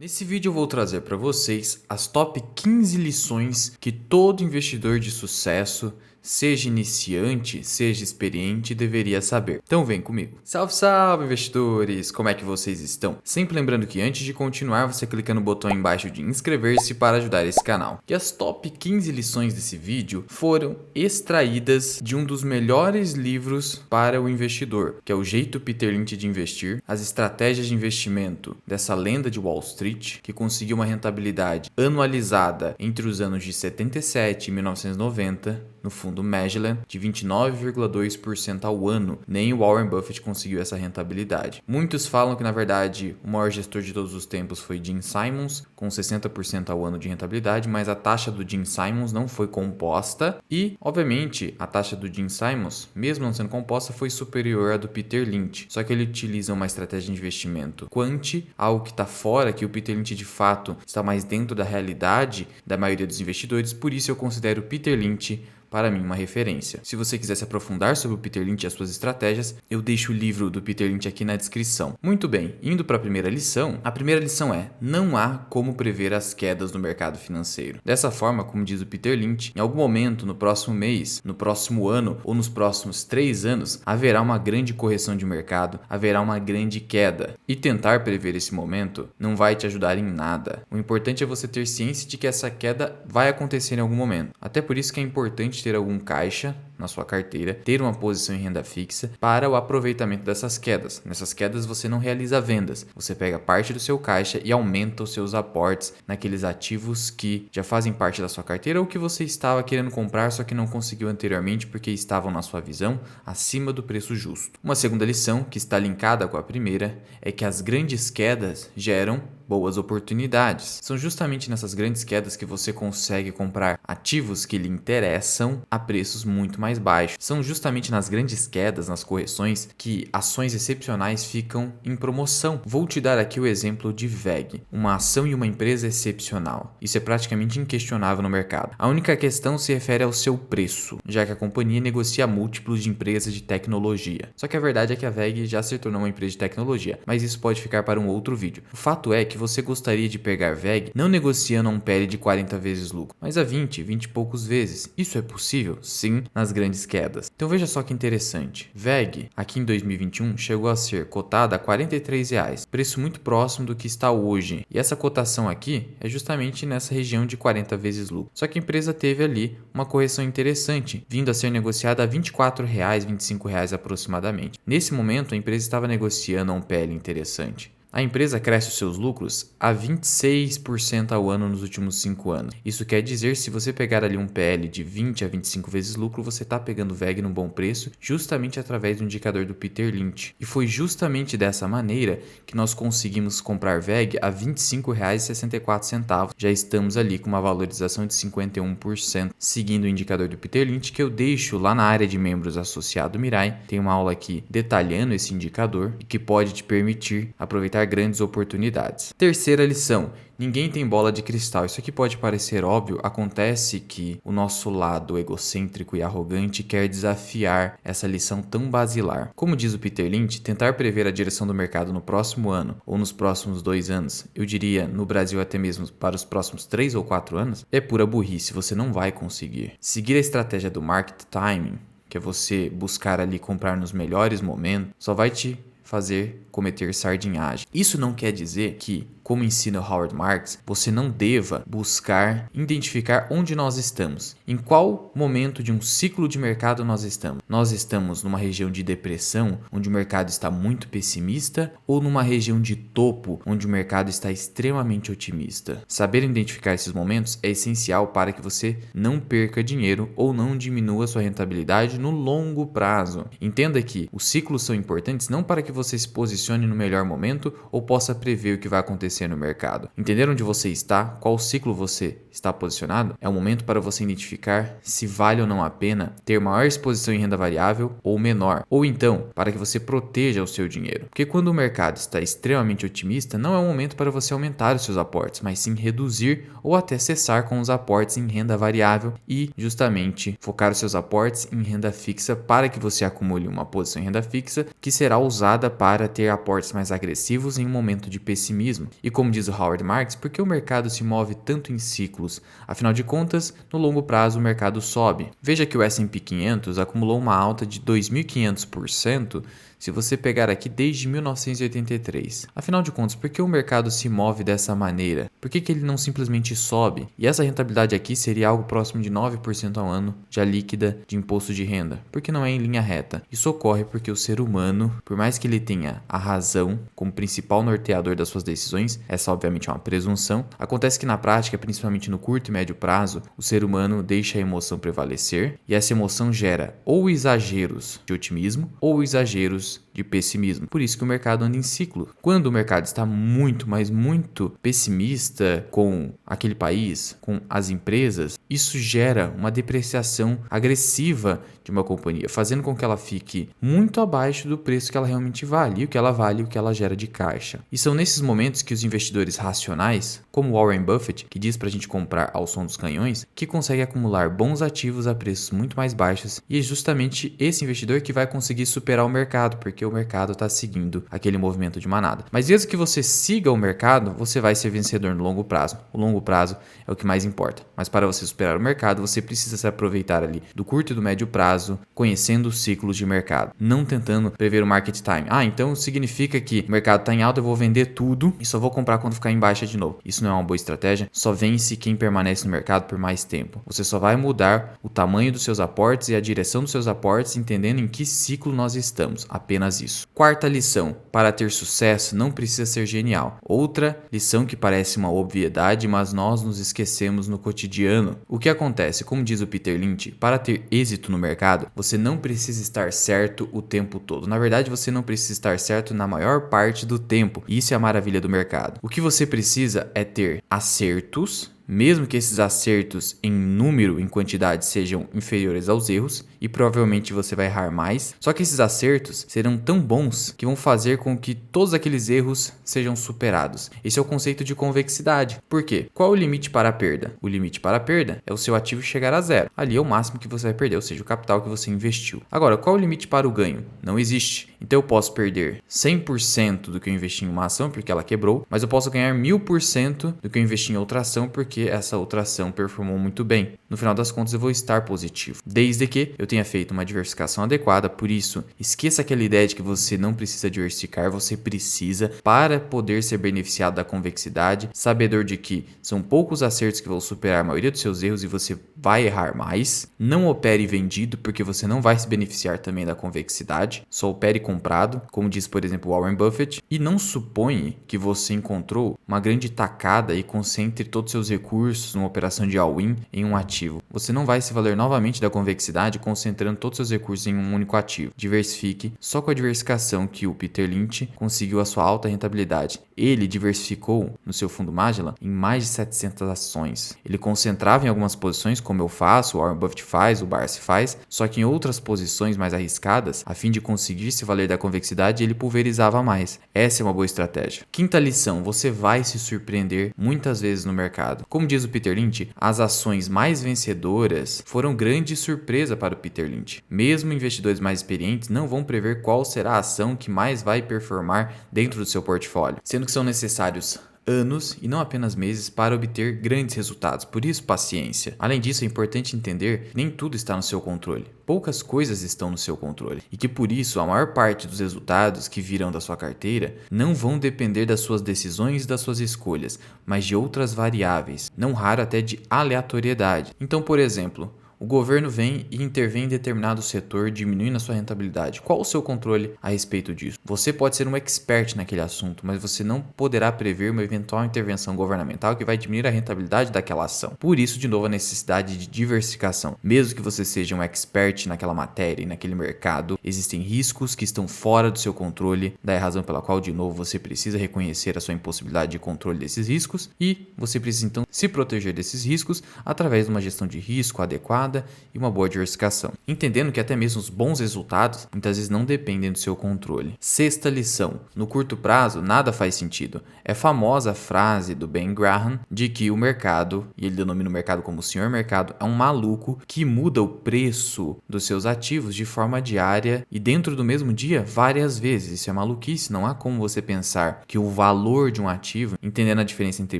Nesse vídeo eu vou trazer para vocês as top 15 lições que todo investidor de sucesso, seja iniciante, seja experiente, deveria saber. Então vem comigo. Salve, salve investidores! Como é que vocês estão? Sempre lembrando que antes de continuar, você clica no botão embaixo de inscrever-se para ajudar esse canal. E as top 15 lições desse vídeo foram extraídas de um dos melhores livros para o investidor, que é O Jeito Peter Lynch de Investir, as estratégias de investimento dessa lenda de Wall Street, que conseguiu uma rentabilidade anualizada entre os anos de 77 e 1990, no fundo Magellan, de 29,2% ao ano. Nem o Warren Buffett conseguiu essa rentabilidade. Muitos falam que, na verdade, o maior gestor de todos os tempos foi Jim Simons, com 60% ao ano de rentabilidade, mas a taxa do Jim Simons não foi composta e, obviamente, a taxa do Jim Simons, mesmo não sendo composta, foi superior à do Peter Lynch. Só que ele utiliza uma estratégia de investimento quant, algo que está fora, que o Peter Lynch de fato está mais dentro da realidade da maioria dos investidores, por isso eu considero o Peter Lynch para mim uma referência. Se você quiser se aprofundar sobre o Peter Lynch e as suas estratégias, eu deixo o livro do Peter Lynch aqui na descrição. Muito bem, indo para a primeira lição é: não há como prever as quedas no mercado financeiro. Dessa forma, como diz o Peter Lynch, em algum momento, no próximo mês, no próximo ano ou nos próximos 3 anos, haverá uma grande correção de mercado, haverá uma grande queda. E tentar prever esse momento não vai te ajudar em nada. O importante é você ter ciência de que essa queda vai acontecer em algum momento. Até por isso que é importante ter algum caixa na sua carteira, ter uma posição em renda fixa para o aproveitamento dessas quedas. Nessas quedas você não realiza vendas, você pega parte do seu caixa e aumenta os seus aportes naqueles ativos que já fazem parte da sua carteira ou que você estava querendo comprar, só que não conseguiu anteriormente porque estavam na sua visão acima do preço justo. Uma segunda lição, que está linkada com a primeira, é que as grandes quedas geram boas oportunidades. São justamente nessas grandes quedas que você consegue comprar ativos que lhe interessam a preços muito mais baixos. São justamente nas grandes quedas, nas correções, que ações excepcionais ficam em promoção. Vou te dar aqui o exemplo de VEG, uma ação e uma empresa excepcional. Isso é praticamente inquestionável no mercado. A única questão se refere ao seu preço, já que a companhia negocia múltiplos de empresas de tecnologia. Só que a verdade é que a VEG já se tornou uma empresa de tecnologia, mas isso pode ficar para um outro vídeo. O fato é que você gostaria de pegar VEG não negociando a um PL de 40 vezes lucro, mas a 20 e poucos vezes. Isso é possível? Sim, nas grandes quedas. Então veja só que interessante. VEG, aqui em 2021, chegou a ser cotada a R$ 43, preço muito próximo do que está hoje. E essa cotação aqui é justamente nessa região de 40 vezes lucro. Só que a empresa teve ali uma correção interessante, vindo a ser negociada a R$ 24, R$ 25 aproximadamente. Nesse momento, a empresa estava negociando a um PL interessante. A empresa cresce os seus lucros a 26% ao ano nos últimos 5 anos. Isso quer dizer, se você pegar ali um PL de 20 a 25 vezes lucro, você está pegando VEG num bom preço, justamente através do indicador do Peter Lynch. E foi justamente dessa maneira que nós conseguimos comprar VEG a R$ 25,64. Já estamos ali com uma valorização de 51%, seguindo o indicador do Peter Lynch, que eu deixo lá na área de membros associado Mirai. Tem uma aula aqui detalhando esse indicador e que pode te permitir aproveitar grandes oportunidades. Terceira lição: ninguém tem bola de cristal. Isso aqui pode parecer óbvio, acontece que o nosso lado egocêntrico e arrogante quer desafiar essa lição tão basilar. Como diz o Peter Lynch, tentar prever a direção do mercado no próximo ano ou nos próximos 2 anos, eu diria no Brasil até mesmo para os próximos 3 ou 4 anos, é pura burrice, você não vai conseguir. Seguir a estratégia do market timing, que é você buscar ali comprar nos melhores momentos, só vai te fazer cometer sardinhagem. Isso não quer dizer que, como ensina o Howard Marks, você não deva buscar identificar onde nós estamos, em qual momento de um ciclo de mercado nós estamos. Nós estamos numa região de depressão, onde o mercado está muito pessimista, ou numa região de topo, onde o mercado está extremamente otimista. Saber identificar esses momentos é essencial para que você não perca dinheiro ou não diminua sua rentabilidade no longo prazo. Entenda que os ciclos são importantes não para que você se posicione no melhor momento ou possa prever o que vai acontecer no mercado. Entender onde você está, qual ciclo você está posicionado, é o momento para você identificar se vale ou não a pena ter maior exposição em renda variável ou menor, ou então para que você proteja o seu dinheiro. Porque quando o mercado está extremamente otimista, não é o momento para você aumentar os seus aportes, mas sim reduzir ou até cessar com os aportes em renda variável e justamente focar os seus aportes em renda fixa para que você acumule uma posição em renda fixa que será usada para ter aportes mais agressivos em um momento de pessimismo. E como diz o Howard Marks, por que o mercado se move tanto em ciclos? Afinal de contas, no longo prazo o mercado sobe. Veja que o S&P 500 acumulou uma alta de 2.500% se você pegar aqui desde 1983. Afinal de contas, por que o mercado se move dessa maneira? Por que ele não simplesmente sobe? E essa rentabilidade aqui seria algo próximo de 9% ao ano, já líquida de imposto de renda, porque não é em linha reta. Isso ocorre porque o ser humano, por mais que ele tenha a razão como principal norteador das suas decisões, essa obviamente é uma presunção, acontece que na prática, principalmente no curto e médio prazo, o ser humano deixa a emoção prevalecer e essa emoção gera ou exageros de otimismo ou exageros de pessimismo. Por isso que o mercado anda em ciclo. Quando o mercado está muito, mas muito pessimista com aquele país, com as empresas, isso gera uma depreciação agressiva de uma companhia, fazendo com que ela fique muito abaixo do preço que ela realmente vale, e o que ela vale e o que ela gera de caixa. E são nesses momentos que os investidores racionais, como Warren Buffett, que diz pra gente comprar ao som dos canhões, que consegue acumular bons ativos a preços muito mais baixos, e é justamente esse investidor que vai conseguir superar o mercado, porque o mercado está seguindo aquele movimento de manada. Mas mesmo que você siga o mercado, você vai ser vencedor no longo prazo. O longo prazo é o que mais importa. Mas para você superar o mercado, você precisa se aproveitar ali do curto e do médio prazo, conhecendo os ciclos de mercado, não tentando prever o market time. Então significa que o mercado está em alta, eu vou vender tudo e só vou comprar quando ficar em baixa de novo. Isso não é uma boa estratégia. Só vence quem permanece no mercado por mais tempo. Você só vai mudar o tamanho dos seus aportes e a direção dos seus aportes entendendo em que ciclo nós estamos. Apenas isso. Quarta lição: para ter sucesso não precisa ser genial. Outra lição que parece uma obviedade, mas nós nos esquecemos no cotidiano. O que acontece? Como diz o Peter Lynch, para ter êxito no mercado, você não precisa estar certo o tempo todo. Na verdade, você não precisa estar certo na maior parte do tempo. Isso é a maravilha do mercado. O que você precisa é ter acertos, mesmo que esses acertos em número, em quantidade, sejam inferiores aos erros, e provavelmente você vai errar mais. Só que esses acertos serão tão bons que vão fazer com que todos aqueles erros sejam superados. Esse é o conceito de convexidade. Por quê? Qual o limite para a perda? O limite para a perda é o seu ativo chegar a zero. Ali é o máximo que você vai perder, ou seja, o capital que você investiu. Agora, qual o limite para o ganho? Não existe. Então eu posso perder 100% do que eu investi em uma ação porque ela quebrou, mas eu posso ganhar 1000% do que eu investi em outra ação porque essa outra ação performou muito bem. No final das contas eu vou estar positivo, desde que eu tenha feito uma diversificação adequada. Por isso, esqueça aquela ideia de que você não precisa diversificar, você precisa para poder ser beneficiado da convexidade, sabedor de que são poucos acertos que vão superar a maioria dos seus erros e você vai errar mais. Não opere vendido porque você não vai se beneficiar também da convexidade, só opere comprado, como diz por exemplo Warren Buffett, e não suponha que você encontrou uma grande tacada e concentre todos os seus recursos numa operação de all-in em um ativo. Você não vai se valer novamente da convexidade concentrando todos os seus recursos em um único ativo. Diversifique. Só com a diversificação que o Peter Lynch conseguiu a sua alta rentabilidade. Ele diversificou no seu fundo Magellan em mais de 700 ações. Ele concentrava em algumas posições, como eu faço, o Warren Buffett faz, o Barsi faz, só que em outras posições mais arriscadas, a fim de conseguir se valer da convexidade, ele pulverizava mais. Essa é uma boa estratégia. Quinta lição: você vai se surpreender muitas vezes no mercado. Como diz o Peter Lynch, as ações mais vencedoras foram grande surpresa para o Peter Lynch. Mesmo investidores mais experientes não vão prever qual será a ação que mais vai performar dentro do seu portfólio, sendo que são necessários anos e não apenas meses para obter grandes resultados. Por isso, paciência. Além disso, é importante entender que nem tudo está no seu controle. Poucas coisas estão no seu controle e que por isso a maior parte dos resultados que virão da sua carteira não vão depender das suas decisões e das suas escolhas, mas de outras variáveis, não raro até de aleatoriedade. Então, por exemplo, o governo vem e intervém em determinado setor, diminuindo a sua rentabilidade. Qual o seu controle a respeito disso? Você pode ser um expert naquele assunto, mas você não poderá prever uma eventual intervenção governamental que vai diminuir a rentabilidade daquela ação. Por isso, de novo, a necessidade de diversificação. Mesmo que você seja um expert naquela matéria e naquele mercado, existem riscos que estão fora do seu controle, daí a razão pela qual, de novo, você precisa reconhecer a sua impossibilidade de controle desses riscos e você precisa, então, se proteger desses riscos através de uma gestão de risco adequada adequada e uma boa diversificação. Entendendo que até mesmo os bons resultados muitas vezes não dependem do seu controle. Sexta lição: no curto prazo nada faz sentido. É famosa a frase do Ben Graham de que o mercado, e ele denomina o mercado como o senhor mercado, é um maluco que muda o preço dos seus ativos de forma diária e dentro do mesmo dia várias vezes. Isso é maluquice, não há como você pensar que o valor de um ativo, entendendo a diferença entre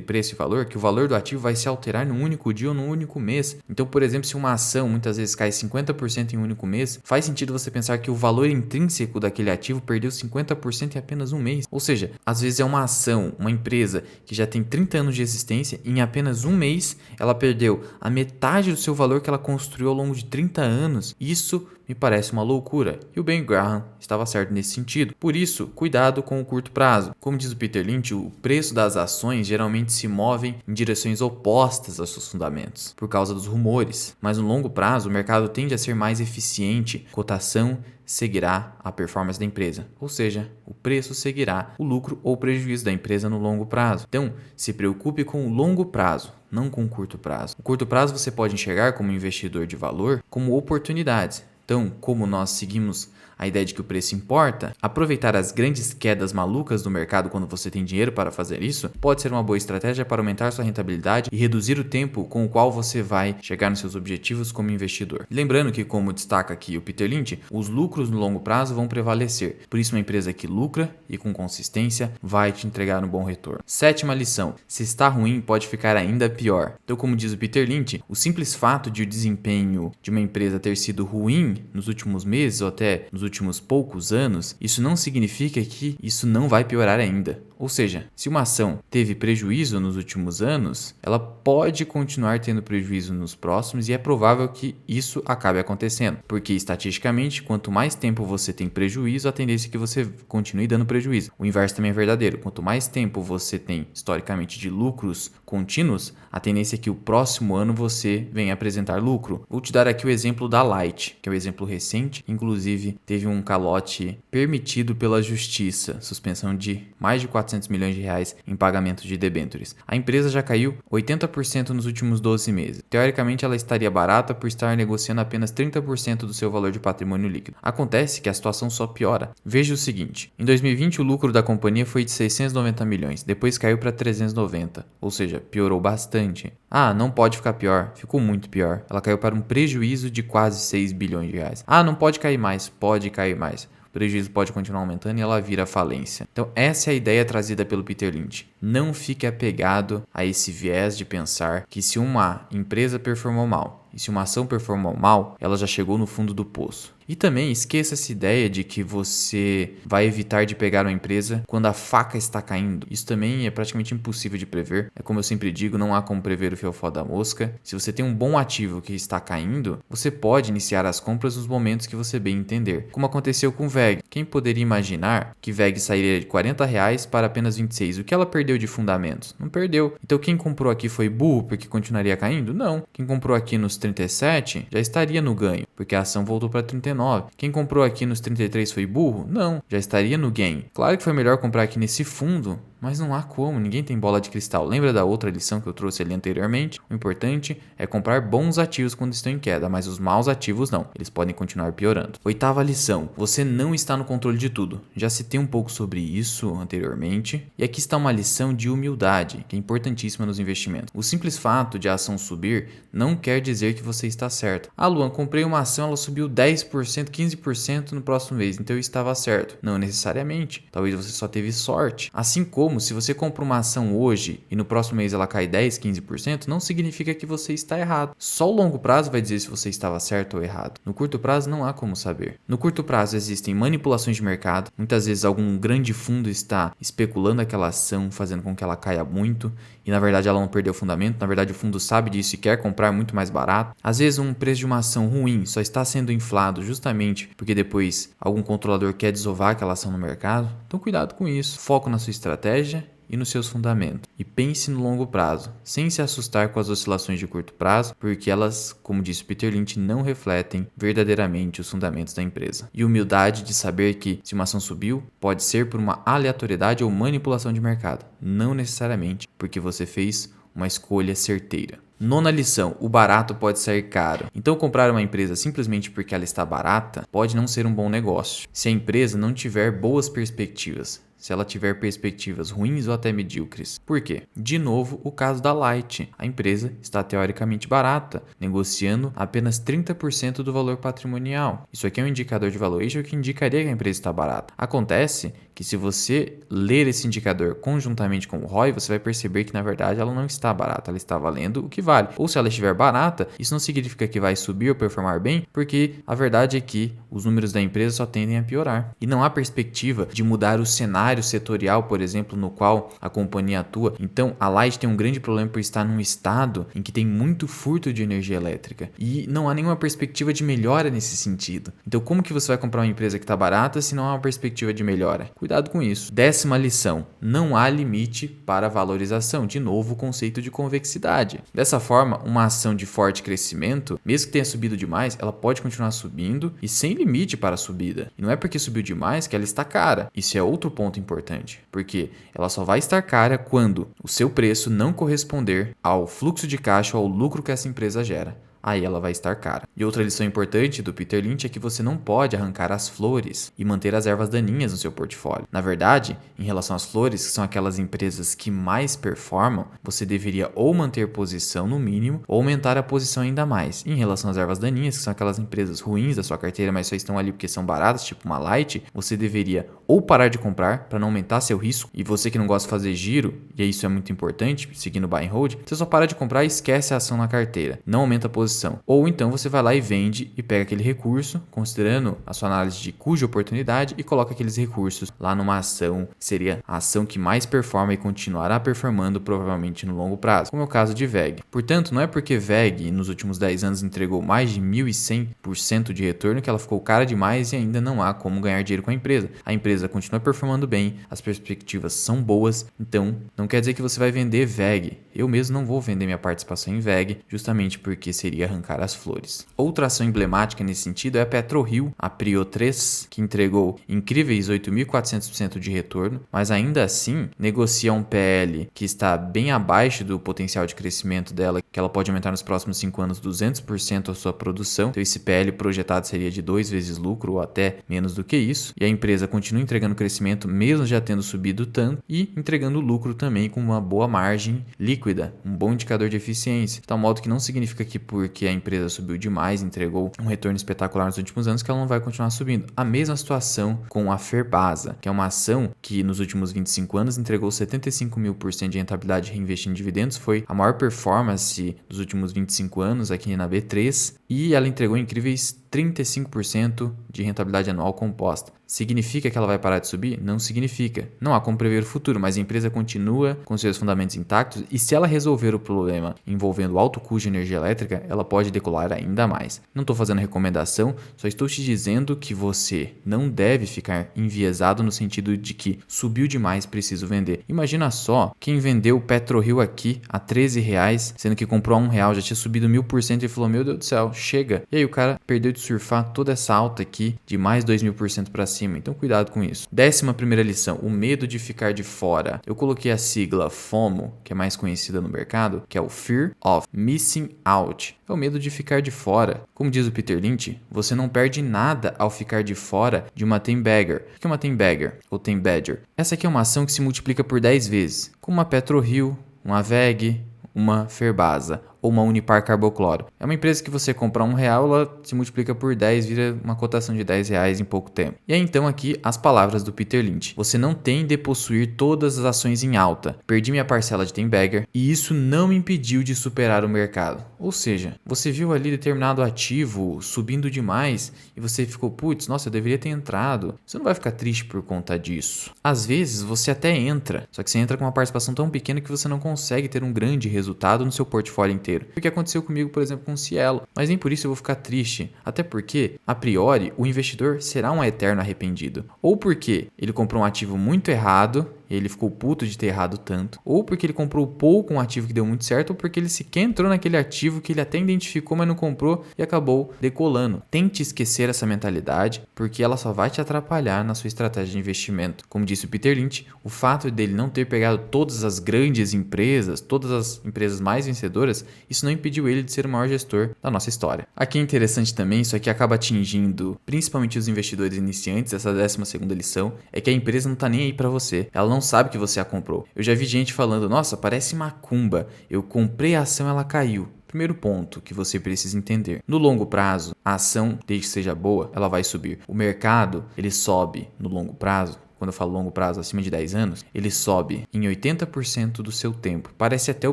preço e valor, que o valor do ativo vai se alterar num único dia ou num único mês. Então, por exemplo, se uma ação muitas vezes cai 50% em um único mês, faz sentido você pensar que o valor intrínseco daquele ativo perdeu 50% em apenas um mês. Ou seja, às vezes é uma ação, uma empresa que já tem 30 anos de existência, e em apenas um mês ela perdeu a metade do seu valor que ela construiu ao longo de 30 anos. Isso me parece uma loucura. E o Ben Graham estava certo nesse sentido. Por isso, cuidado com o curto prazo. Como diz o Peter Lynch, o preço das ações geralmente se movem em direções opostas aos seus fundamentos, por causa dos rumores. Mas no longo prazo, o mercado tende a ser mais eficiente. Cotação seguirá a performance da empresa, ou seja, o preço seguirá o lucro ou prejuízo da empresa no longo prazo. Então, se preocupe com o longo prazo, não com o curto prazo. O curto prazo você pode enxergar como investidor de valor como oportunidades. Então, como nós seguimos a ideia de que o preço importa, aproveitar as grandes quedas malucas do mercado quando você tem dinheiro para fazer isso pode ser uma boa estratégia para aumentar sua rentabilidade e reduzir o tempo com o qual você vai chegar nos seus objetivos como investidor. Lembrando que, como destaca aqui o Peter Lynch, os lucros no longo prazo vão prevalecer. Por isso, uma empresa que lucra e com consistência vai te entregar um bom retorno. Sétima lição: se está ruim, pode ficar ainda pior. Então, como diz o Peter Lynch, o simples fato de o desempenho de uma empresa ter sido ruim nos últimos meses ou até nos últimos poucos anos, isso não significa que isso não vai piorar ainda. Ou seja, se uma ação teve prejuízo nos últimos anos, ela pode continuar tendo prejuízo nos próximos e é provável que isso acabe acontecendo, porque estatisticamente, quanto mais tempo você tem prejuízo, a tendência é que você continue dando prejuízo. O inverso também é verdadeiro. Quanto mais tempo você tem historicamente de lucros contínuos, a tendência é que o próximo ano você venha apresentar lucro. Vou te dar aqui o exemplo da Light, que é um exemplo recente, inclusive teve um calote permitido pela justiça, suspensão de mais de 400 milhões de reais em pagamento de debêntures. A empresa já caiu 80% nos últimos 12 meses. Teoricamente, ela estaria barata por estar negociando apenas 30% do seu valor de patrimônio líquido. Acontece que a situação só piora. Veja o seguinte: em 2020 o lucro da companhia foi de 690 milhões, depois caiu para 390, ou seja, piorou bastante. Ah, não pode ficar pior, ficou muito pior. Ela caiu para um prejuízo de quase 6 bilhões de reais. Ah, não pode cair mais, pode cair mais. O prejuízo pode continuar aumentando e ela vira falência. Então essa é a ideia trazida pelo Peter Lynch. Não fique apegado a esse viés de pensar que se uma empresa performou mal e se uma ação performou mal, ela já chegou no fundo do poço. E também esqueça essa ideia de que você vai evitar de pegar uma empresa quando a faca está caindo. Isso também é praticamente impossível de prever. É como eu sempre digo, não há como prever o fiofó da mosca. Se você tem um bom ativo que está caindo, você pode iniciar as compras nos momentos que você bem entender. Como aconteceu com o VEG. Quem poderia imaginar que VEG sairia de R$40 para apenas 26? O que ela perdeu de fundamentos? Não perdeu. Então quem comprou aqui foi burro porque continuaria caindo? Não. Quem comprou aqui nos 37 já estaria no ganho, porque a ação voltou para 39. Quem comprou aqui nos 33 foi burro? Não, já estaria no gain. Claro que foi melhor comprar aqui nesse fundo, mas não há como, ninguém tem bola de cristal. Lembra da outra lição que eu trouxe ali anteriormente? O importante é comprar bons ativos quando estão em queda, mas os maus ativos não, eles podem continuar piorando. Oitava lição: você não está no controle de tudo. Já citei um pouco sobre isso anteriormente, e aqui está uma lição de humildade, que é importantíssima nos investimentos. O simples fato de a ação subir não quer dizer que você está certo. Ah, Luan, comprei uma ação, ela subiu 10%, 15% no próximo mês, então eu estava certo. Não necessariamente, talvez você só teve sorte. Assim como se você compra uma ação hoje e no próximo mês ela cai 10, 15%, não significa que você está errado. Só o longo prazo vai dizer se você estava certo ou errado. No curto prazo não há como saber. No curto prazo existem manipulações de mercado. Muitas vezes algum grande fundo está especulando aquela ação, fazendo com que ela caia muito e na verdade ela não perdeu o fundamento. Na verdade o fundo sabe disso e quer comprar muito mais barato. Às vezes um preço de uma ação ruim só está sendo inflado justamente porque depois algum controlador quer desovar aquela ação no mercado. Então cuidado com isso. Foco na sua estratégia e nos seus fundamentos. E pense no longo prazo, sem se assustar com as oscilações de curto prazo, porque elas, como disse Peter Lynch, não refletem verdadeiramente os fundamentos da empresa. E humildade de saber que, se uma ação subiu, pode ser por uma aleatoriedade ou manipulação de mercado, não necessariamente porque você fez uma escolha certeira. Nona lição, o barato pode sair caro. Então comprar uma empresa simplesmente porque ela está barata pode não ser um bom negócio, se a empresa não tiver boas perspectivas. Se ela tiver perspectivas ruins ou até medíocres. Por quê? De novo, o caso da Light. A empresa está teoricamente barata, negociando apenas 30% do valor patrimonial. Isso aqui é um indicador de valuation que indicaria que a empresa está barata. Acontece que se você ler esse indicador conjuntamente com o ROI, você vai perceber que na verdade ela não está barata, ela está valendo o que vale. Ou se ela estiver barata, isso não significa que vai subir ou performar bem, porque a verdade é que os números da empresa só tendem a piorar. E não há perspectiva de mudar o cenário setorial, por exemplo, no qual a companhia atua. Então, a Light tem um grande problema por estar num estado em que tem muito furto de energia elétrica e não há nenhuma perspectiva de melhora nesse sentido. Então, como que você vai comprar uma empresa que está barata se não há uma perspectiva de melhora? Cuidado com isso. 10ª lição, não há limite para a valorização. De novo, o conceito de convexidade. Dessa forma, uma ação de forte crescimento, mesmo que tenha subido demais, ela pode continuar subindo e sem limite para a subida. E não é porque subiu demais que ela está cara. Isso é outro ponto importante, porque ela só vai estar cara quando o seu preço não corresponder ao fluxo de caixa ou ao lucro que essa empresa gera. Aí ela vai estar cara. E outra lição importante do Peter Lynch é que você não pode arrancar as flores e manter as ervas daninhas no seu portfólio. Na verdade, em relação às flores, que são aquelas empresas que mais performam, você deveria ou manter posição no mínimo ou aumentar a posição ainda mais. Em relação às ervas daninhas, que são aquelas empresas ruins da sua carteira, mas só estão ali porque são baratas, tipo uma Light, você deveria ou parar de comprar para não aumentar seu risco. E você que não gosta de fazer giro, e isso é muito importante, seguindo o buy and hold, você só para de comprar e esquece a ação na carteira. Não aumenta a posição. Ou então você vai lá e vende e pega aquele recurso, considerando a sua análise de cuja oportunidade, e coloca aqueles recursos lá numa ação que seria a ação que mais performa e continuará performando provavelmente no longo prazo, como é o caso de VEG. Portanto, não é porque VEG nos últimos 10 anos entregou mais de 1.100% de retorno que ela ficou cara demais e ainda não há como ganhar dinheiro com a empresa. A empresa continua performando bem, as perspectivas são boas, então não quer dizer que você vai vender VEG. Eu mesmo não vou vender minha participação em VEG, justamente porque seria arrancar as flores. Outra ação emblemática nesse sentido é a PetroRio, a Prio 3, que entregou incríveis 8.400% de retorno, mas ainda assim negocia um PL que está bem abaixo do potencial de crescimento dela, que ela pode aumentar nos próximos 5 anos 200% a sua produção. Então esse PL projetado seria de 2 vezes lucro ou até menos do que isso, e a empresa continua entregando crescimento mesmo já tendo subido tanto e entregando lucro também com uma boa margem líquida, um bom indicador de eficiência, de tal modo que não significa que porque a empresa subiu demais, entregou um retorno espetacular nos últimos anos, que ela não vai continuar subindo. A mesma situação com a Ferbasa, que é uma ação que nos últimos 25 anos entregou 75.000% de rentabilidade reinvestindo em dividendos, foi a maior performance dos últimos 25 anos aqui na B3 e ela entregou incríveis 35% de rentabilidade anual composta. Significa que ela vai parar de subir? Não significa. Não há como prever o futuro, mas a empresa continua com seus fundamentos intactos e se ela resolver o problema envolvendo alto custo de energia elétrica, ela pode decolar ainda mais. Não estou fazendo recomendação, só estou te dizendo que você não deve ficar enviesado no sentido de que subiu demais, preciso vender. Imagina só quem vendeu o PetroRio aqui a R$13, sendo que comprou a R$1, já tinha subido 1000% e falou, meu Deus do céu, chega. E aí o cara perdeu de surfar toda essa alta aqui de mais 2.000% para cima. Então cuidado com isso. 11ª lição, o medo de ficar de fora. Eu coloquei a sigla FOMO, que é mais conhecida no mercado, que é o Fear of Missing Out. É o medo de ficar de fora. Como diz o Peter Lynch, você não perde nada ao ficar de fora de uma 10-bagger. O que é uma 10-bagger ou 10-badger? Essa aqui é uma ação que se multiplica por 10 vezes, como uma PetroRio, uma VEG, uma Ferbasa ou uma Unipar Carbocloro. É uma empresa que você compra R$1, ela se multiplica por 10, vira uma cotação de R$10 em pouco tempo. E aí então aqui as palavras do Peter Lynch. Você não tem de possuir todas as ações em alta. Perdi minha parcela de 10-bagger e isso não me impediu de superar o mercado. Ou seja, você viu ali determinado ativo subindo demais e você ficou, putz, nossa, eu deveria ter entrado. Você não vai ficar triste por conta disso. Às vezes você até entra, só que você entra com uma participação tão pequena que você não consegue ter um grande resultado no seu portfólio inteiro. O que aconteceu comigo, por exemplo, com o Cielo. Mas nem por isso eu vou ficar triste. Até porque, a priori, o investidor será um eterno arrependido. Ou porque ele comprou um ativo muito errado e ele ficou puto de ter errado tanto, ou porque ele comprou pouco um ativo que deu muito certo, ou porque ele sequer entrou naquele ativo que ele até identificou, mas não comprou e acabou decolando. Tente esquecer essa mentalidade, porque ela só vai te atrapalhar na sua estratégia de investimento. Como disse o Peter Lynch, o fato dele não ter pegado todas as grandes empresas, todas as empresas mais vencedoras, isso não impediu ele de ser o maior gestor da nossa história. Aqui é interessante também, isso aqui acaba atingindo principalmente os investidores iniciantes, essa 12ª lição, é que a empresa não tá nem aí para você, ela não sabe que você a comprou. Eu já vi gente falando, nossa, parece macumba, eu comprei a ação, ela caiu. Primeiro ponto que você precisa entender. No longo prazo, a ação, desde que seja boa, ela vai subir. O mercado, ele sobe no longo prazo. Quando eu falo longo prazo, acima de 10 anos, ele sobe em 80% do seu tempo. Parece até o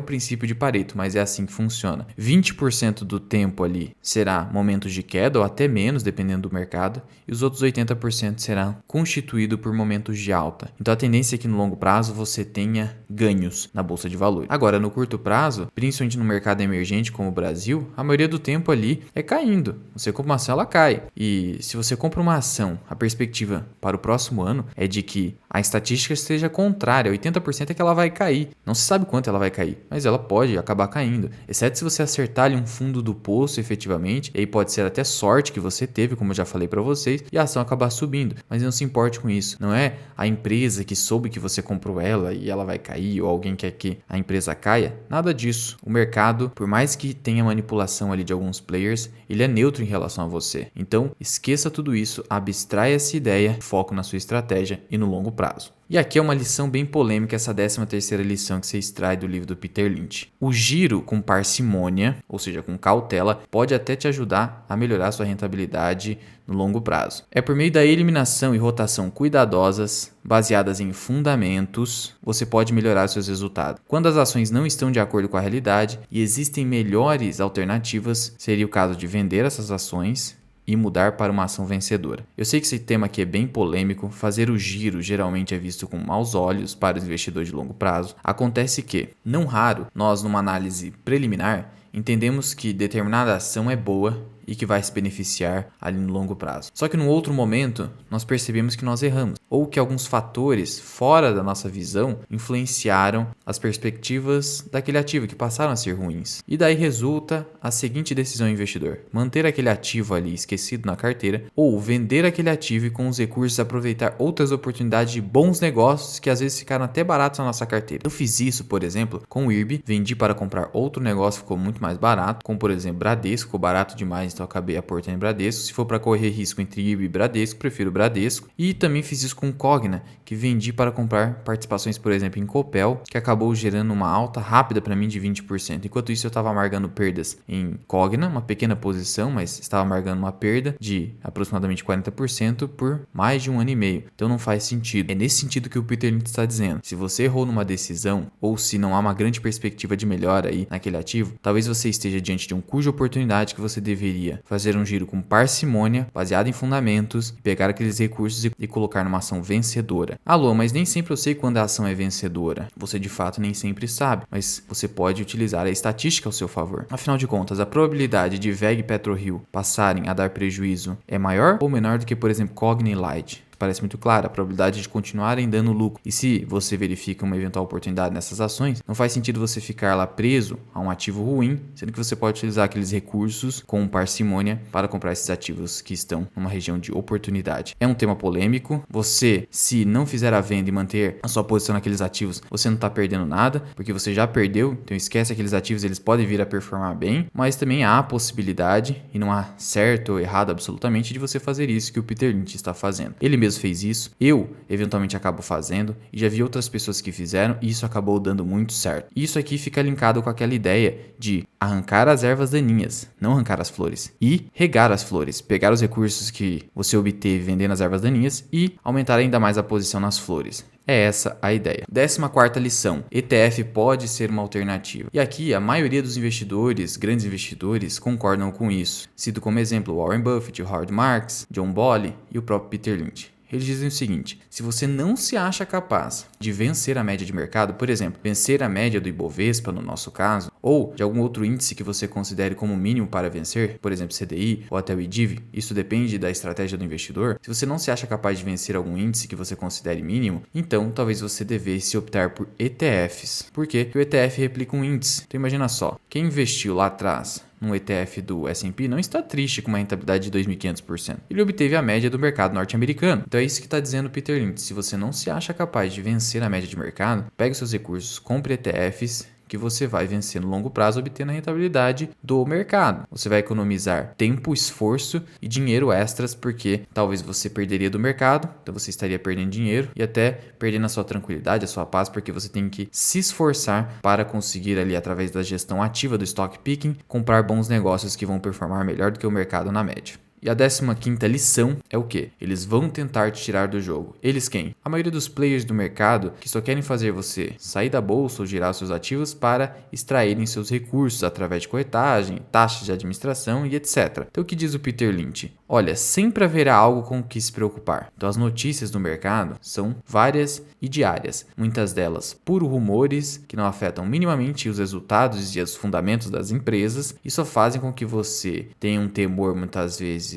princípio de Pareto, mas é assim que funciona. 20% do tempo ali será momentos de queda ou até menos, dependendo do mercado, e os outros 80% será constituído por momentos de alta. Então a tendência é que no longo prazo você tenha ganhos na bolsa de valores. Agora, no curto prazo, principalmente no mercado emergente como o Brasil, a maioria do tempo ali é caindo. Você compra uma ação, ela cai. E se você compra uma ação, a perspectiva para o próximo ano é de que a estatística esteja contrária, 80% é que ela vai cair. Não se sabe quanto ela vai cair, mas ela pode acabar caindo, exceto se você acertar ali um fundo do poço efetivamente, e aí pode ser até sorte que você teve, como eu já falei para vocês, e a ação acabar subindo, mas não se importe com isso. Não é a empresa que soube que você comprou ela e ela vai cair, ou alguém quer que a empresa caia, nada disso. O mercado, por mais que tenha manipulação ali de alguns players, ele é neutro em relação a você. Então, esqueça tudo isso, abstraia essa ideia, foco na sua estratégia e no longo prazo. E aqui é uma lição bem polêmica, essa 13ª lição que você extrai do livro do Peter Lynch. O giro com parcimônia, ou seja, com cautela, pode até te ajudar a melhorar sua rentabilidade no longo prazo. É por meio da eliminação e rotação cuidadosas, baseadas em fundamentos, você pode melhorar seus resultados. Quando as ações não estão de acordo com a realidade e existem melhores alternativas, seria o caso de vender essas ações e mudar para uma ação vencedora. Eu sei que esse tema aqui é bem polêmico, fazer o giro geralmente é visto com maus olhos para os investidores de longo prazo. Acontece que, não raro, nós numa análise preliminar, entendemos que determinada ação é boa e que vai se beneficiar ali no longo prazo. Só que num outro momento, nós percebemos que nós erramos, ou que alguns fatores fora da nossa visão influenciaram as perspectivas daquele ativo, que passaram a ser ruins. E daí resulta a seguinte decisão investidor: manter aquele ativo ali esquecido na carteira, ou vender aquele ativo e com os recursos aproveitar outras oportunidades de bons negócios que às vezes ficaram até baratos na nossa carteira. Eu fiz isso, por exemplo, com o IRB, vendi para comprar outro negócio, ficou muito mais barato, como por exemplo Bradesco, ficou barato demais, então eu acabei aportando em Bradesco. Se for para correr risco entre IRB e Bradesco, prefiro Bradesco. E também fiz isso com Cogna, que vendi para comprar participações, por exemplo, em Copel, que acabou gerando uma alta rápida para mim de 20%. Enquanto isso eu estava amargando perdas em Cogna, uma pequena posição, mas estava amargando uma perda de aproximadamente 40% por mais de 1 ano e meio. Então não faz sentido. É nesse sentido que o Peter Lynch está dizendo. Se você errou numa decisão, ou se não há uma grande perspectiva de melhora aí naquele ativo, talvez você esteja diante de um cuja oportunidade que você deveria fazer um giro com parcimônia, baseado em fundamentos, pegar aqueles recursos e colocar numa ação vencedora. Alô, mas nem sempre eu sei quando a ação é vencedora. Você de fato nem sempre sabe, mas você pode utilizar a estatística ao seu favor. Afinal de contas, a probabilidade de VEG e PetroRio passarem a dar prejuízo é maior ou menor do que, por exemplo, Cogna e Light? Parece muito clara, a probabilidade de continuarem dando lucro. E se você verifica uma eventual oportunidade nessas ações, não faz sentido você ficar lá preso a um ativo ruim, sendo que você pode utilizar aqueles recursos com parcimônia para comprar esses ativos que estão numa região de oportunidade. É um tema polêmico. Você, se não fizer a venda e manter a sua posição naqueles ativos, você não está perdendo nada, porque você já perdeu, então esquece aqueles ativos, eles podem vir a performar bem, mas também há a possibilidade, e não há certo ou errado absolutamente, de você fazer isso que o Peter Lynch está fazendo. Ele mesmo fez isso, eu eventualmente acabo fazendo, e já vi outras pessoas que fizeram e isso acabou dando muito certo. Isso aqui fica linkado com aquela ideia de arrancar as ervas daninhas, não arrancar as flores, e regar as flores, pegar os recursos que você obteve vendendo as ervas daninhas e aumentar ainda mais a posição nas flores. É essa a ideia. 14ª lição. ETF pode ser uma alternativa. E aqui a maioria dos investidores, grandes investidores, concordam com isso. Cito como exemplo Warren Buffett, Howard Marks, John Bolly e o próprio Peter Lynch. Eles dizem o seguinte: se você não se acha capaz de vencer a média de mercado, por exemplo, vencer a média do Ibovespa no nosso caso, ou de algum outro índice que você considere como mínimo para vencer, por exemplo, CDI ou até o IDIV, isso depende da estratégia do investidor. Se você não se acha capaz de vencer algum índice que você considere mínimo, então talvez você devesse optar por ETFs. Por quê? Porque o ETF replica um índice. Então imagina só, quem investiu lá atrás num ETF do S&P não está triste com uma rentabilidade de 2.500%. Ele obteve a média do mercado norte-americano. Então é isso que está dizendo o Peter Lynch. Se você não se acha capaz de vencer a média de mercado, pegue seus recursos, compre ETFs, que você vai vencer no longo prazo obtendo a rentabilidade do mercado. Você vai economizar tempo, esforço e dinheiro extras, porque talvez você perderia do mercado, então você estaria perdendo dinheiro e até perdendo a sua tranquilidade, a sua paz, porque você tem que se esforçar para conseguir ali, através da gestão ativa do stock picking, comprar bons negócios que vão performar melhor do que o mercado na média. E a 15ª lição é o quê? Eles vão tentar te tirar do jogo. Eles quem? A maioria dos players do mercado que só querem fazer você sair da bolsa ou girar seus ativos para extraírem seus recursos através de corretagem, taxas de administração e etc. Então o que diz o Peter Lynch? Olha, sempre haverá algo com o que se preocupar. Então as notícias do mercado são várias e diárias. Muitas delas puro rumores que não afetam minimamente os resultados e os fundamentos das empresas e só fazem com que você tenha um temor muitas vezes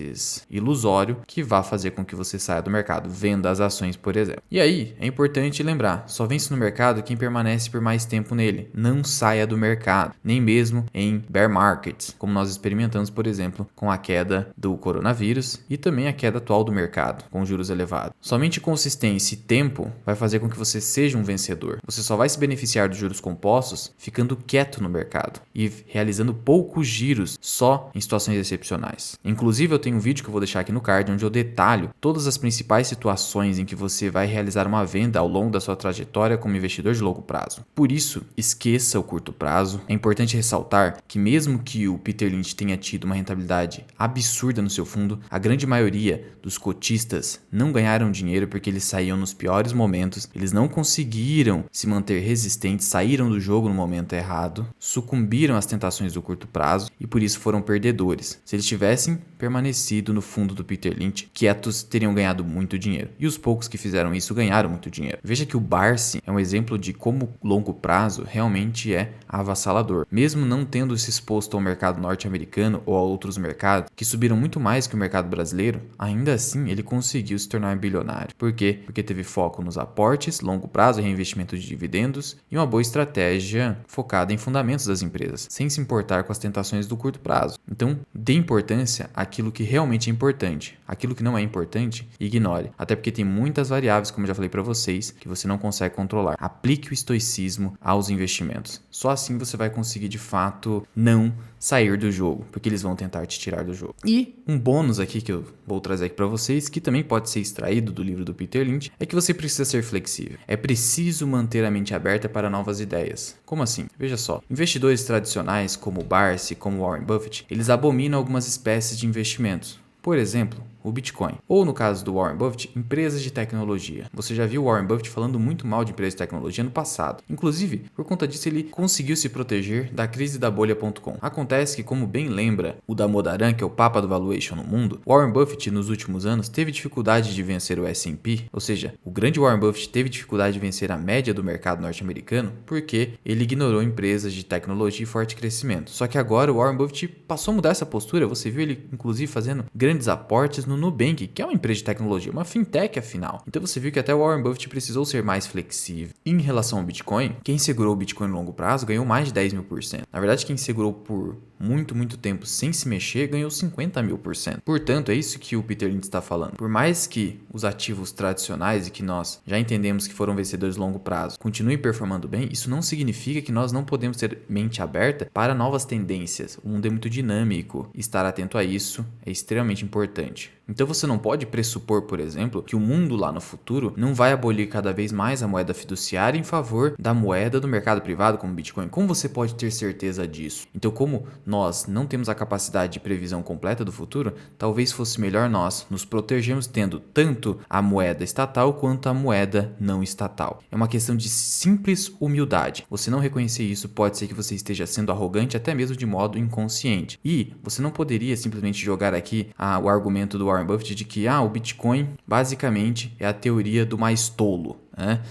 ilusório que vá fazer com que você saia do mercado, venda as ações, por exemplo. E aí, é importante lembrar, só vence no mercado quem permanece por mais tempo nele. Não saia do mercado, nem mesmo em bear markets, como nós experimentamos, por exemplo, com a queda do coronavírus e também a queda atual do mercado, com juros elevados. Somente consistência e tempo vai fazer com que você seja um vencedor. Você só vai se beneficiar dos juros compostos ficando quieto no mercado e realizando poucos giros só em situações excepcionais. Inclusive, eu tenho um vídeo que eu vou deixar aqui no card onde eu detalho todas as principais situações em que você vai realizar uma venda ao longo da sua trajetória como investidor de longo prazo. Por isso, esqueça o curto prazo. É importante ressaltar que mesmo que o Peter Lynch tenha tido uma rentabilidade absurda no seu fundo, a grande maioria dos cotistas não ganharam dinheiro porque eles saíam nos piores momentos, eles não conseguiram se manter resistentes, saíram do jogo no momento errado, sucumbiram às tentações do curto prazo e por isso foram perdedores. Se eles tivessem permanecido no fundo do Peter Lynch, quietos, teriam ganhado muito dinheiro. E os poucos que fizeram isso ganharam muito dinheiro. Veja que o Barsi é um exemplo de como longo prazo realmente é avassalador. Mesmo não tendo se exposto ao mercado norte-americano ou a outros mercados, que subiram muito mais que o mercado brasileiro, ainda assim ele conseguiu se tornar bilionário. Por quê? Porque teve foco nos aportes, longo prazo, reinvestimento de dividendos e uma boa estratégia focada em fundamentos das empresas, sem se importar com as tentações do curto prazo. Então, dê importância àquilo que realmente é importante. Aquilo que não é importante, ignore. Até porque tem muitas variáveis, como eu já falei para vocês, que você não consegue controlar. Aplique o estoicismo aos investimentos. Só assim você vai conseguir, de fato, não sair do jogo, porque eles vão tentar te tirar do jogo. E um bônus aqui que eu vou trazer aqui para vocês, que também pode ser extraído do livro do Peter Lynch, é que você precisa ser flexível. É preciso manter a mente aberta para novas ideias. Como assim? Veja só, investidores tradicionais como o Barsi, como Warren Buffett, eles abominam algumas espécies de investimentos. Por exemplo, o Bitcoin. Ou no caso do Warren Buffett, empresas de tecnologia. Você já viu o Warren Buffett falando muito mal de empresas de tecnologia no passado. Inclusive, por conta disso, ele conseguiu se proteger da crise da bolha.com. Acontece que, como bem lembra o Damodaran, que é o papa do valuation no mundo, Warren Buffett nos últimos anos teve dificuldade de vencer o S&P, ou seja, o grande Warren Buffett teve dificuldade de vencer a média do mercado norte-americano porque ele ignorou empresas de tecnologia e forte crescimento. Só que agora o Warren Buffett passou a mudar essa postura. Você viu ele, inclusive, fazendo grandes aportes no Nubank, que é uma empresa de tecnologia, uma fintech afinal. Então você viu que até o Warren Buffett precisou ser mais flexível. Em relação ao Bitcoin, quem segurou o Bitcoin no longo prazo ganhou mais de 10.000%. Na verdade, quem segurou por muito tempo sem se mexer ganhou 50.000%. Portanto, é isso que o Peter Lynch está falando. Por mais que os ativos tradicionais e que nós já entendemos que foram vencedores a longo prazo continuem performando bem, isso não significa que nós não podemos ter mente aberta para novas tendências. O mundo é muito dinâmico. Estar atento a isso é extremamente importante. Então você não pode pressupor, por exemplo, que o mundo lá no futuro não vai abolir cada vez mais a moeda fiduciária em favor da moeda do mercado privado como o Bitcoin. Como você pode ter certeza disso? Então, como nós não temos a capacidade de previsão completa do futuro, talvez fosse melhor nós nos protegermos tendo tanto a moeda estatal quanto a moeda não estatal. É uma questão de simples humildade. Você não reconhecer isso pode ser que você esteja sendo arrogante até mesmo de modo inconsciente. E você não poderia simplesmente jogar aqui o argumento do Warren Buffett de que o Bitcoin basicamente é a teoria do mais tolo.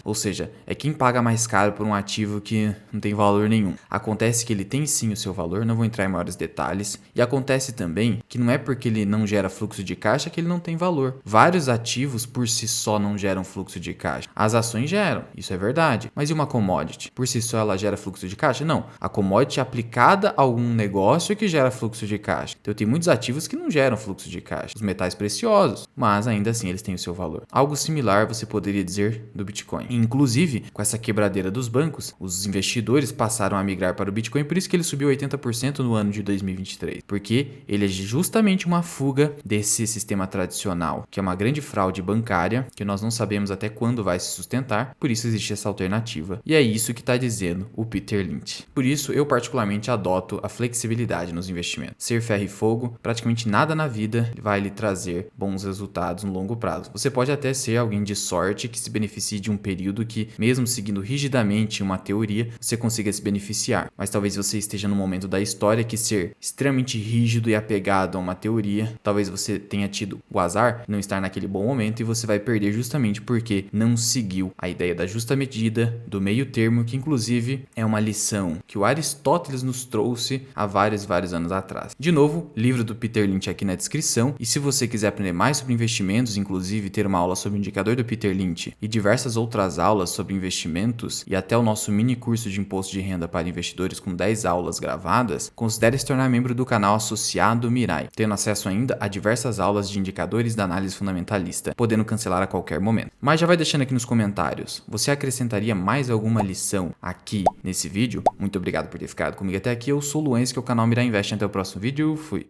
Ou seja, é quem paga mais caro por um ativo que não tem valor nenhum. Acontece que ele tem sim o seu valor, não vou entrar em maiores detalhes. E acontece também que não é porque ele não gera fluxo de caixa que ele não tem valor. Vários ativos por si só não geram fluxo de caixa. As ações geram, isso é verdade. Mas e uma commodity? Por si só ela gera fluxo de caixa? Não. A commodity é aplicada a algum negócio que gera fluxo de caixa. Então tem muitos ativos que não geram fluxo de caixa. Os metais preciosos, mas ainda assim eles têm o seu valor. Algo similar você poderia dizer do Bitcoin. Inclusive, com essa quebradeira dos bancos, os investidores passaram a migrar para o Bitcoin, por isso que ele subiu 80% no ano de 2023, porque ele é justamente uma fuga desse sistema tradicional, que é uma grande fraude bancária, que nós não sabemos até quando vai se sustentar, por isso existe essa alternativa. E é isso que está dizendo o Peter Lynch. Por isso, eu particularmente adoto a flexibilidade nos investimentos. Ser ferro e fogo, praticamente nada na vida vai lhe trazer bons resultados no longo prazo. Você pode até ser alguém de sorte que se beneficie de um período que, mesmo seguindo rigidamente uma teoria, você consiga se beneficiar. Mas talvez você esteja no momento da história que ser extremamente rígido e apegado a uma teoria, talvez você tenha tido o azar de não estar naquele bom momento e você vai perder justamente porque não seguiu a ideia da justa medida, do meio termo, que inclusive é uma lição que o Aristóteles nos trouxe há vários anos atrás. De novo, livro do Peter Lynch aqui na descrição, e se você quiser aprender mais sobre investimentos, inclusive ter uma aula sobre o indicador do Peter Lynch e diversas outras aulas sobre investimentos e até o nosso mini curso de imposto de renda para investidores com 10 aulas gravadas, considere se tornar membro do canal associado Mirai, tendo acesso ainda a diversas aulas de indicadores da análise fundamentalista, podendo cancelar a qualquer momento. Mas já vai deixando aqui nos comentários, você acrescentaria mais alguma lição aqui nesse vídeo? Muito obrigado por ter ficado comigo até aqui, eu sou o Luenz, que é o canal Mirai Invest. Até o próximo vídeo, fui!